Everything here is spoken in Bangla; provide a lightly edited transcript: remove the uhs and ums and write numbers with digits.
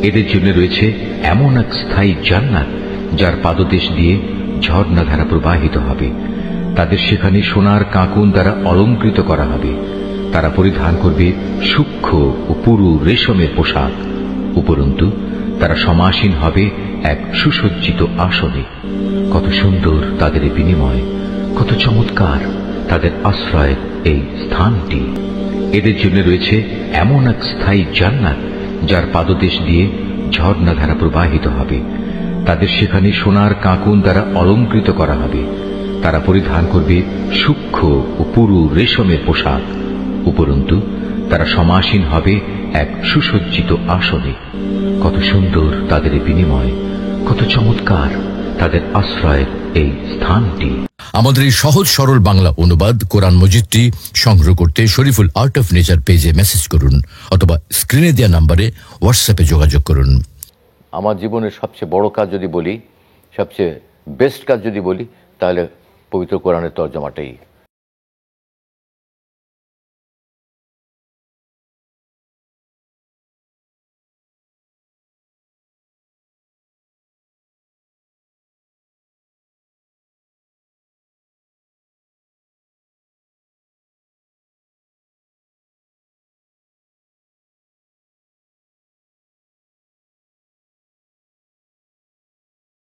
এদের জন্য রয়েছে এমন এক স্থায়ী জান্নাত, যার পাদদেশ দিয়ে ঝর্ণাধারা প্রবাহিত হবে। তাদের সেখানে সোনার কাঁকুন দ্বারা অলঙ্কৃত করা হবে। তারা পরিধান করবে সূক্ষ্ম ও পুরু রেশমের পোশাক। উপরন্তু তারা সমাসীন হবে এক সুসজ্জিত আসনে। কত সুন্দর তাদের এই বিনিময়, কত চমৎকার তাদের আশ্রয়ের এই স্থানটি। এদের জন্য রয়েছে এমন এক স্থায়ী জান্নাত, যার পাদদেশ দিয়ে ঝর্ণাধারা প্রবাহিত হবে। তাদের সেখানে সোনার কাঁকুন দ্বারা অলঙ্কৃত করা হবে। তারা পরিধান করবে সূক্ষ্ম ও পুরু রেশমের পোশাক। উপরন্তু তারা সমাসীন হবে এক সুসজ্জিত আসনে। কত সুন্দর তাদের এই বিনিময়, কত চমৎকার তাদের আশ্রয়ের এই স্থানটি। আমাদের এই সহজ সরল বাংলা অনুবাদ কোরআন মজিদটি সংগ্রহ করতে শরীফুল আর্ট অফ নেচার পেজে মেসেজ করুন অথবা স্ক্রিনে দেওয়া নাম্বারে হোয়াটসঅ্যাপে যোগাযোগ করুন। আমার জীবনের সবচেয়ে বড় কাজ যদি বলি, সবচেয়ে বেস্ট কাজ যদি বলি, তাহলে পবিত্র কোরআনের তর্জমাটাই।